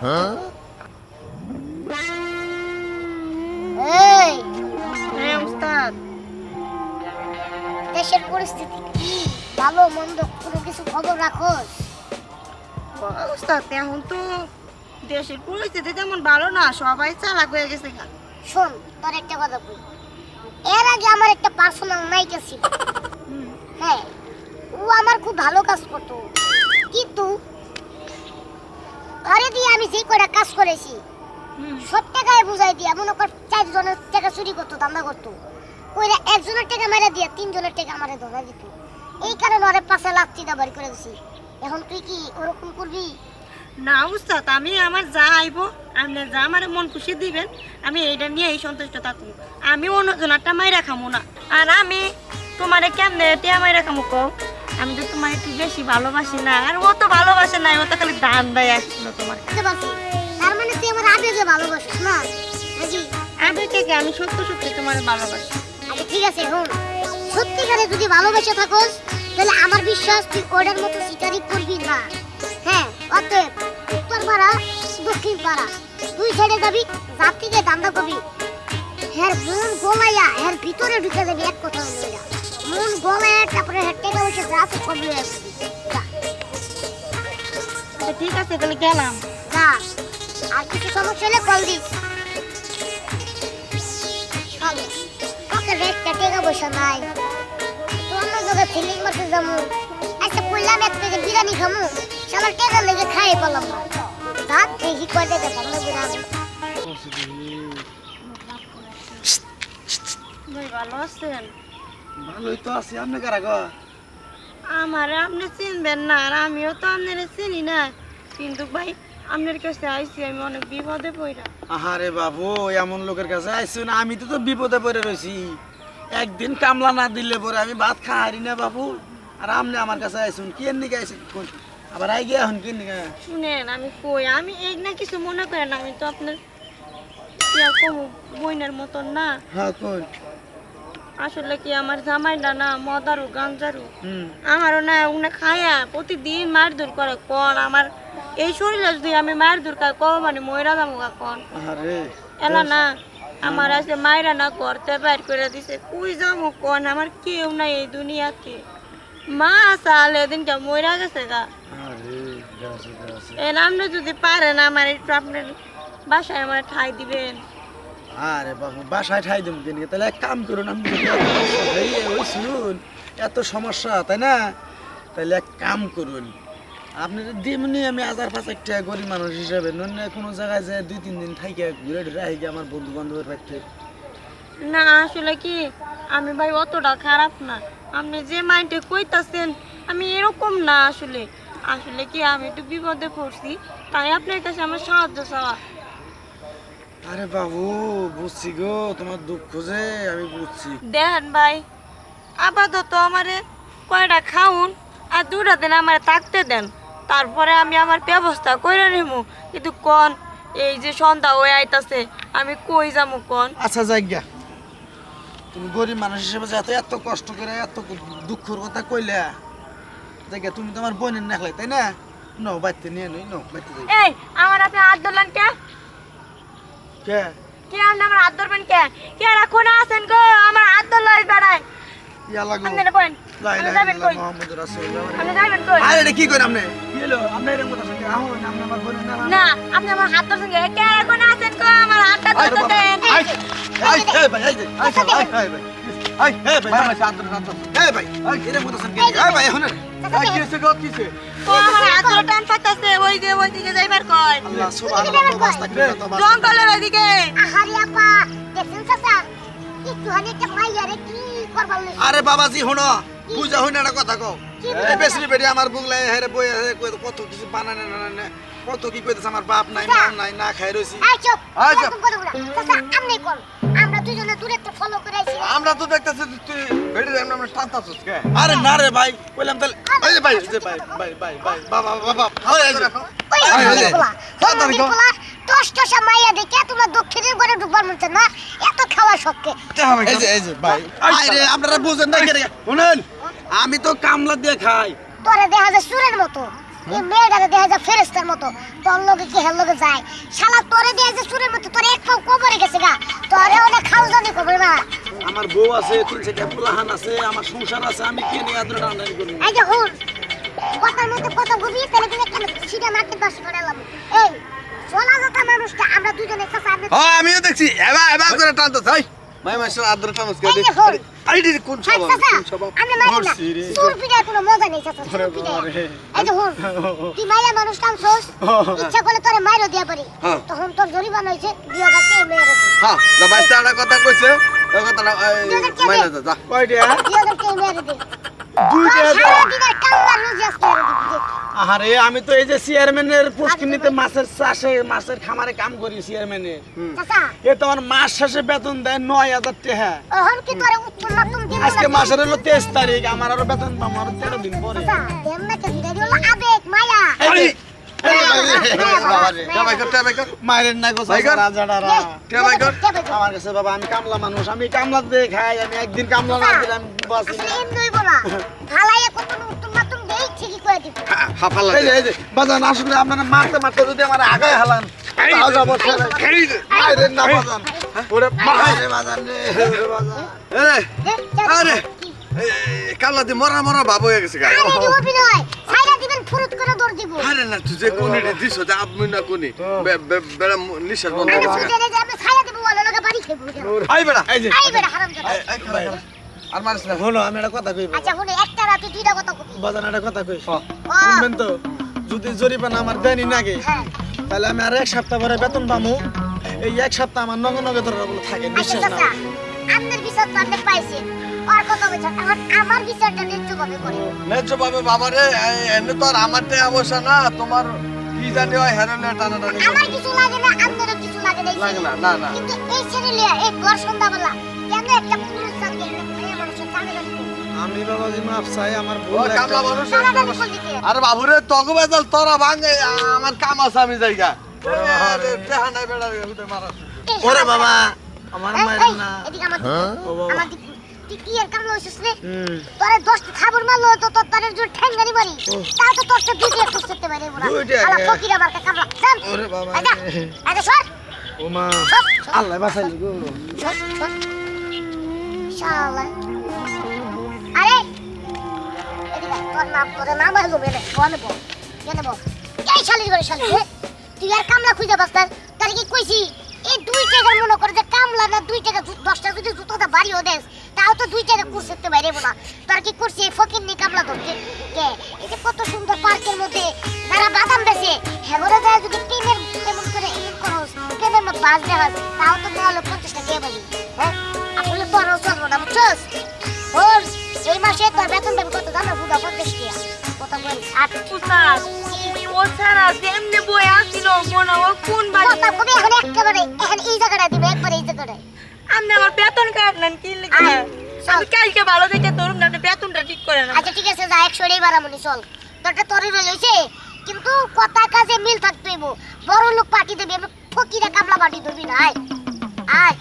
এই হ্যাঁ উস্তাদ। দেশের পরিস্থিতি কি, ভালো মন্দ কোনো কিছু খবর রাখোস? উস্তাদ এখন তো দেশের পরিস্থিতি তেমন ভালো না, সবাই চালাক হয়ে গেছে। শোন, তোর একটা কথা বলি। এর আগে আমার একটা পার্সোনাল নায়িকা ছিল। হ্যাঁ, ও আমার খুব ভালো কাজ করতো, কিন্তু আরে দিয়ে আমি যে কয়টা কাজ করেছি সব টাকায় বুঝাই দিয়া মনে কর 4 জনের টাকা চুরি করতো, ধান্দা করতো। ওইরা একজনের টাকা মেরে দিয়া 3 জনের টাকা আমারে ধরা দিত। এই কারণে ওরে 5 লাখ টাকা বাড়ি করে দিছি। এখন তুই কি ওরকম করবি? না উস্তাদ, আমি আমার যা আইব আপনি যা আমার মন খুশি দিবেন আমি এইটা নিয়ে এই সন্তুষ্ট থাকবো। আমি অন্যজনারটা মাইরা খামো না। আর আমি তোমারে কেমনে টিয়া মাইরা খামো কও? আমি তো তোমার একটু বেশি ভালোবাসি না, আর ও তো ভালোবাসে না, ও তো খালি দান দেয় আসছিল তোমার। বুঝতে পারছি, তার মানে তুই আমার আবেগে ভালোবাসিস না নাকি? আগে থেকে আমি সত্য সত্যি তোমার ভালোবাসি। আচ্ছা ঠিক আছে, শোন, সত্যিকারে যদি ভালোবেসে থাকোস তাহলে আমার বিশ্বাস তুই ওটার মতো শিকারি করবি না। হ্যাঁ, অতএব উত্তর পাড়া দক্ষিণ পাড়া তুই ছেড়ে যাবি, যাত্রীকে দান্দা করবি। হ্যাঁ, মন গোলাইয়া এর ভিতরে ঢুকে যাবি। এক কথা হলো এটা, মন গোলাইয়া তারপরে হেঁটে টাকা বসে যা আছে সব নিয়ে আসবি। যা আচ্ছা ঠিক আছে, তাহলে গেলাম। যা, আর কিছু সমস্যা হলে কল দিস। চলো, ওকে রেটটা টাকা পয়সা নাই, তো অন্য জায়গায় ফিলিং মারতে যাবো। আচ্ছা বললাম এক প্লেট বিরিয়ানি খামু, সবার টাকা লেগে খাই পেলাম না। রাত দেখি কয় টাকা সামনে বিরিয়ানি। ভাই ভালো আছেন? ভালোই তো আছি। আপনি কারা গো? আমার আপনি চিনবেন না, আর আমিও তো আপনার চিনি না, কিন্তু ভাই আপনার কাছে আইছি আমি অনেক বিপদে পড়া। আহারে বাবু, এমন লোকের কাছে আইছো না? আমি তো বিপদে পড়ে রয়েছি। একদিন কামলা না দিলে পরে আমি ভাত খাহারি না বাবু। আর আপনি আমার কাছে আইসুন কি এর নিকে আইসুন? আবার আই গিয়া এখন কি নিকে? শুনেন আমি কই, আমি এই না কিছু মনে করেন, আমি তো আপনার বইনের মতন না। হ্যাঁ কোন? আসলে কি আমার জামাইটা না মদারু গাঞ্জারু, আমারও না উনি খায়া প্রতিদিন মারধর করে। কোন আমার এই শরীরে যদি আমি মারধর খাই কো মানে ময়রা যাবো কোন? আরে এলা না আমার আছে মায়েরা না করতে বাইর করে দিছে, কই যাবো কোন? আমার কেউ নাই এই দুনিয়াতে। মা সালে দিনটা ময়রা গেছে গা। আরে গাছে গাছে। এর আপনি যদি পারেন আমার একটু আপনার বাসায় আমার ঠাই দিবেন। আরে বাবু, বাসায় ঠাই দেব কেন? তাহলে এক কাম করুন, আমি ওই শুনুন এত সমস্যা তাই না? তাহলে এক কাম করুন, আপনার দিমনি আমি 1000-5 টাকা গরিব মানুষ হিসাবে নন্য কোনো জায়গায় যায় 2-3 দিন থাইকে ঘুরে ঘুরে আইগে আমার বন্ধু বান্ধবের বাড়িতে। না আসলে কি আমি ভাই অতটা খারাপ না, আপনি যে মাইন্ডে কইতাছেন আমি এরকম না। আসলে আসলে কি আমি একটু বিপদে পড়ছি, তাই আপনার কাছে আমার সাহায্য চাওয়া। আরে বাবু বুঝছি গো, তোমার দুঃখ যে আমি বুঝছি। দেখেন ভাই, আপাতত আমারে কয়টা খাউন আর 2টা দিন আমার থাকতে দেন, তারপরে আমি আমার ব্যবস্থা করে নেব। কিন্তু কোন এই যে সন্ধ্যা হয়ে আইতাছে, আমি কই যাবো কোন? আচ্ছা যাইগা, তুমি গরিব মানুষ হিসেবে যাতে এত কষ্ট করে এত দুঃখের কথা কইলে জায়গা, তুমি তোমার বোনের নেখলাই তাই না? নো বাইতে নিয়ে নই, নো বাইতে যাই। এই আমার আপনি হাত ধরলেন কে? কে কে আপনি আমার হাত ধরবেন কে? কে রাখুন আছেন গো আমার হাত ধরলাই বেড়ায়? ইয়া লাগো আপনি বলেন লা আপনি ইলাহা যাবেন ইল্লাল্লাহ কই? মুহাম্মাদুর রাসূলুল্লাহ। আপনি যাবেন কই? আরে রে কি কইন আপনি? কি হলো? আপনি এরকম কথা শুনতে আহো না, আপনি আমার বোনের না। না আপনি আমার হাত ধরছেন কে? কে রাখুন আছেন গো আমার হাতটা আরে ধরতে বাবা, দেন। আই আই এই ভাই এই ভাই এই ভাই আই এই ভাই আমার সাথে সাথে এই ভাই এই এরকম কথা শুনতে এই ভাই এখন এই কি হইছে গো কিছে? ও আমার হাত ধরে টান পাতাছে, ওই যে ওইদিকে যাইবার কই? আল্লাহ সুবহানাল্লাহ মাস্তাগফিরুল্লাহ তোমার। জঙ্গলের ওইদিকে। আহারে আপা, দেখছেন চাচা, একটু হানি একটা মাইয়ারে কি করবার লইছে? আরে বাবাজি হনো বুঝা হই না একটা কথা কও। এই বেশরি বেডি আমার বুগলাই হেরে বই কত কিছু বানানে না কত কি কইতেছ, আমার বাপ নাই মা নাই, না খাই রইছি। আই চুপ, আই চুপ। এরকম কথা বলা। চাচা, আমরাই কর। আমরা দুজনে দূরে একটা ফলো করে আইছি। আমরা তো দেখতেছি তুই বেড়ে আমরা টানতাছিস কে? আরে না রে ভাই কইলাম তাহলে এই যে ভাই এই যে ভাই ভাই ভাই ভাই বাবা বাবা ওই এই যে হারামি পোলা, হারামি পোলা, টসটসা মাইয়া দেখে তোমার দক্ষিণের ঘরে ঢুকবার মন চায় না, এত খাওয়া শখকে। এই যে ভাই আরে আপনারা বুঝেন না কি রে? শুনেন আমি তো কামলা দিয়ে খাই। তোরে দেখা যায় সুরের মতো। এই মেয়েটাকে দেখা যায় ফেরেস্তার মতো তোর লগে কি হের লগে যায় শালা তোরে দেখা যায় সুরের মতো তোর এক পাও কবরে গেছে গা তোরে ওটা খাও জানি কবরে না আমার বউ আছে, 3-4টা পোলাহান আছে, আমার সংসার আছে, আমি কে নিয়ে এত টানাটানি করবো? এই যে হুন কথার মধ্যে কথা বলি তাহলে তুমি একটা সিধা মারতে দশ করে এলাম এই সোনা কথা মানুষটা আমরা দুজনে চাচা আপনি হ্যাঁ আমিও দেখছি এবার এবার করে টানতাছ ভাই মাই মাসের আদ্র টানস কে এই যে দেখ হল। আইডি কোন হ্যাঁ, সব চাচা, কোন সব আমরা মারি না। ধরছি রে। সুর পিটার কোনো মজা নেই, চাচা, সুর ওরে পিটার। বাবা রে। এই যে হুন, তুই মাইয়া মানুষ টানছোস, ইচ্ছা করলে তোরে মাইরও দিয়া পারি। হ্যাঁ। তখন তোর জরিমানা হইছে 2000 টাকা মেরে দিবি। হ্যাঁ যা বাইস্তা একটা কথা কইছে ওই কথাটা মাইনা যা যা কয়টা? 2000 টাকা মেরে দিবি। 2টা তোর দাও। সারাদিনের কামলা রোজি আজকে মেরে দিবি। আরে আমি তো এই যে চেয়ারম্যানের পুষ্কিনিতে মাছের চাষে মাছের খামারে কাম করি চেয়ারম্যানের। চাচা, এ তো আমার মাস শেষে বেতন দেয় 9000 টাকা। ওহন কি তোরে উত্তম মাধ্যম দিব না? আজকে মাসের হলো 23 তারিখ, আমার আরো বেতন পাবো আরো 13 দিন পরে। চাচা, এমনা কে ভিড়ে দিল আবেগ, মায়া। এই যে, বাবা রে টা ভাই কর মায়ের না গো ভাই কর। রাজাডারা। কে ভাই কর আমার কাছে বাবা আমি কামলা মানুষ, আমি কামলা দিয়ে খাই, আমি একদিন কামলা না দিলে আমি বাঁচি না। আসলে এমনি হইবো না। ফালাইয়া কত উত্তম মাধ্যম দেই ঠিকই কইয়া দিব। হাফালা এই যে বাজান আসলে আপনারা মারতে মারতে যদি আমার আগায় হালান তাও যাবো ছেড়ে। মায়ের না বাজান, ওরে মায়ের বাজান রে, ওরে বাজান। আরে চাচা, আরে কি? কাল্লা দি মরা মরা ভাব হয়ে গেছে গা আরে দি অভিনয় ছাইরা দিবেন ফুরুত করে দৌড় দিব আরে না তুই যে কোনি রে দিছ যা আপনি না কোনি বেড়া নিশ্বাস বন্ধ আমি হয়ে গেছে বুঝে যে আমি ছাইরা দিব ওলা লগা বাড়ি খাইবো আই বেড়া এই যে আই বেটা হারাম জাদা আর মারিস না হলো আমি একটা কথা কইব আচ্ছা শুনে একটা রাতে দুইটা কথা কবি বাজান একটা কথা কই ও শুনবেন তো, যদি জরিপানা আমার দেয়নি নাগে হ্যাঁ তাহলে আমি আর 1 সপ্তাহ পরে বেতন পাবো। এই 1 সপ্তাহ আমার নগে নগে ধরে বলে থাকে আচ্ছা বিশ্বাস চাচা না। আপনার বিচার তো আপনি পাইছে আর কথা বলছেন এখন আমার বিচারটা ন্যায্যভাবে করে ন্যায্য পাবে বাবা রে এনে তো আর আমারটাই অবস্থা না তোমার কি জানি হয় হেরনে টানাটানি আমার কিছু লাগে না আপনারও কিছু লাগে না এই লাগে না ছেলে। না না কিন্তু এই ছেলে লিয়া এই ঘর সন্ধ্যাবেলা কেন একটা পুরুষ জানকে মেয়ে মানুষের ঝামেলা দিতে আমি বাবাজি মাফ চাই, আমার ও ভুল কামলা একটা। মানুষ সারাটা বিকল দিতে আরে বাবুরে তগো বেজাল তোরা ভাঙে আমার কাম আছে আমি যাইগা আরে দেহা নাই বেড়া হুদে মারা ওরে বাবা আমার মায়ের না। এদিকে আমার ও বাবা। আমার তুই কি এর কামলা হইছিস রে হুম। তোরে 10টা খাবার মারলো তো তোর তারের জোর ঠ্যাঙ্গারি মারি তা তো তোরটা দুইটা খুঁজ করতে পারে বলা দুইটা? শালা ফকিরা মার্কা কামলা চল ওরে বাবা আচ্ছা রে। আচ্ছা সর ও মা সর আল্লাহ বাঁচাইলি গো। সর সর শালা আরে এদিকে তোর নাম হলো মেরে বনে বল কেন বল এই শালি করে শালি তুই আর কামলা খুঁজে বাস্তার তার কি কইছি এই 2 টাকার মনে করে যে কামলা না 2 টাকা 10 টাকা যদি জুতোটা বাড়িও দেস তাও তো 2 টাকা কুরসতে বাইরে বলা তোর কি করছি এই ফকির নি কামলা ধরতে কে এই যে কত সুন্দর পার্কের মধ্যে যারা বাদাম বেচে হেগরে যায় যদি টিমের এমন করে ইন করস টিমের মধ্যে বাস দেখাস তাও তো তাহলে 50 টাকা দিয়ে পাবি হ্যাঁ আসলে তোরও চলবো না বুঝছস ওর এই মাসে তোর বেতন দেবে কত জানো বুড়া 50 টাকা কত বল 8 উস্তাদ ও ছাড়া যেমনি বই আসছিল মনে ও কোন বাড়ি কথা কবি এখন একেবারে এখন এই জায়গাটা দিবে একবারে এই জায়গাটায় আপনি আমার বেতন কাটলেন কি লিখে আয়, চল। আমি কালকে ভালো দেখে ধরুন না আপনি বেতনটা ঠিক করে না আচ্ছা ঠিক আছে যা 100 টাকা বাড়ামনি চল তোরটা তোরই রইছে কিন্তু কথা কাজে মিল থাকতে হইব বড় লোক পার্টি দেবে আমি ফকিরা কামলা পার্টি ধরবি না আয় আয়